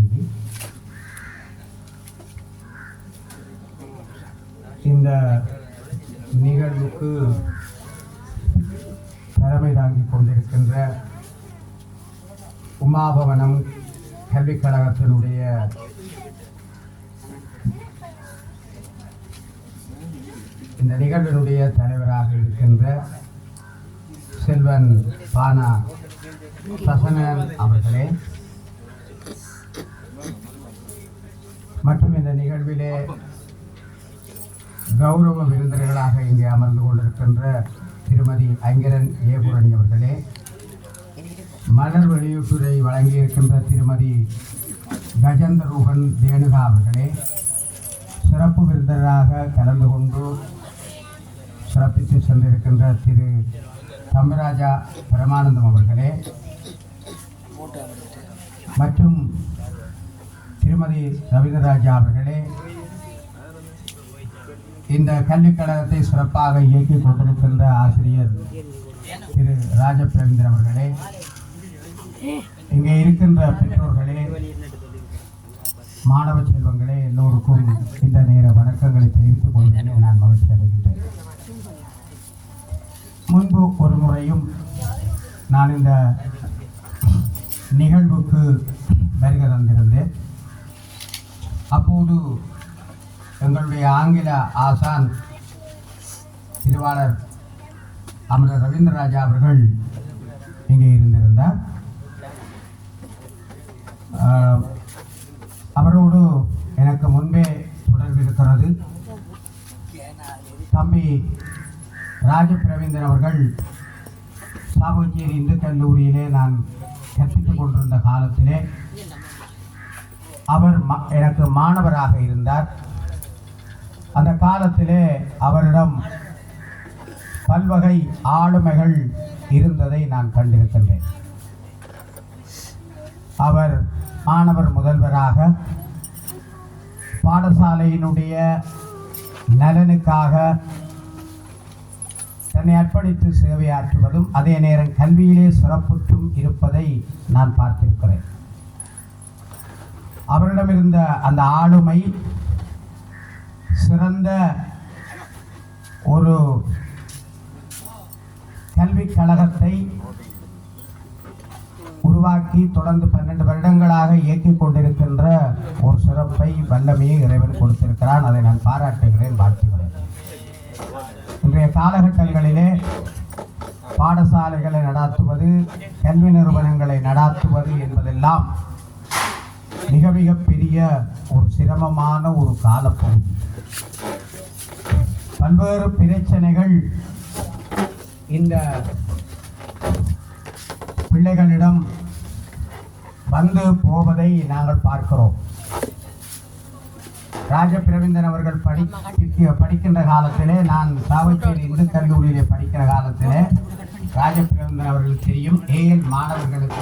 நன்றி. இந்த நிகழ்வுக்கு தலைமை தாங்கிக் கொண்டிருக்கின்ற உமாபவனம் கல்விக் கழகத்தினுடைய இந்த நிகழ்வினுடைய தலைவராக இருக்கின்ற செல்வன் பானா சசனன் அவர்களே மற்றும் இந்த நிகழ்விலே கௌரவ விருந்தினர்களாக இங்கே அமர்ந்து கொண்டிருக்கின்ற திருமதி ஐங்கரன் ஏபுரணி அவர்களே, மலர் வெளியீட்டுரை வழங்கியிருக்கின்ற திருமதி கஜேந்திரூகன் தேனுகா அவர்களே, சிறப்பு விருந்தினராக கலந்து கொண்டு சிறப்பித்து சென்றிருக்கின்ற திரு தம்பராஜா பிரமானந்தம் அவர்களே மற்றும் திருமதி ரவீந்திரராஜா அவர்களே, இந்த கல்விக் கழகத்தை சிறப்பாக இயக்கிக் கொண்டிருக்கின்ற ஆசிரியர் திரு ராஜபிரவீந்திரன் அவர்களே, இங்கே இருக்கின்ற பெற்றோர்களே, மாணவ செல்வங்களே, எல்லோருக்கும் இந்த நேர வணக்கங்களை தெரிவித்துக் கொள்வதில் நான் மகிழ்ச்சி அடைகின்றேன். முன்பு ஒரு முறையும் நான் இந்த நிகழ்வுக்கு வருகை தந்திருந்தேன். அப்போது எங்களுடைய ஆங்கில ஆசான் திருவாளர் அமரர் ரவீந்திரராஜா அவர்கள் இங்கே இருந்திருந்தார். அவரோடு எனக்கு முன்பே தொடர்பு இருக்கிறது. தம்பி ராஜபிரவீந்திரன் அவர்கள் சாவகச்சேரி இந்து கல்லூரியிலே நான் கற்பித்துக் கொண்டிருந்த காலத்திலே அவர் எனக்கு மாணவராக இருந்தார். அந்த காலத்திலே அவரிடம் பல்வகை ஆளுமைகள் இருந்ததை நான் கண்டிருக்கின்றேன். அவர் மாணவர் முதல்வராக பாடசாலையினுடைய நலனுக்காக தன்னை அர்ப்பணித்து சேவையாற்றுவதும் அதே நேரம் கல்வியிலே சிறப்புற்றும் இருப்பதை நான் பார்த்திருக்கிறேன். அவரிடம் இருந்த அந்த ஆளுமை சிறந்த ஒரு கல்விக் கழகத்தை உருவாக்கி தொடர்ந்து 12 வருடங்களாக இயக்கிக் கொண்டிருக்கின்ற ஒரு சிறப்பை வல்லமையை இறைவன் கொடுத்திருக்கிறான். அதை நான் பாராட்டுகிறேன், வாழ்த்துகிறேன். இன்றைய காலகட்டங்களிலே பாடசாலைகளை நடாத்துவது, கல்வி நிறுவனங்களை நடாத்துவது என்பதெல்லாம் மிக மிக பெரிய ஒரு சிரமமான ஒரு காலப்பகுதி. பல்வேறு பிரச்சனைகள் இந்த பிள்ளைகளிடம் வந்து போவதை நாங்கள் பார்க்கிறோம். ராஜபிரவீந்திரன் அவர்கள் படிக்கின்ற காலத்திலே, நான் சாவகச்சேரி இந்து கல்லூரியிலே படிக்கிற காலத்திலே ராஜபிரவீந்திரன் அவர்களுக்கு தெரியும். ஏஎல் மாணவர்களுக்கு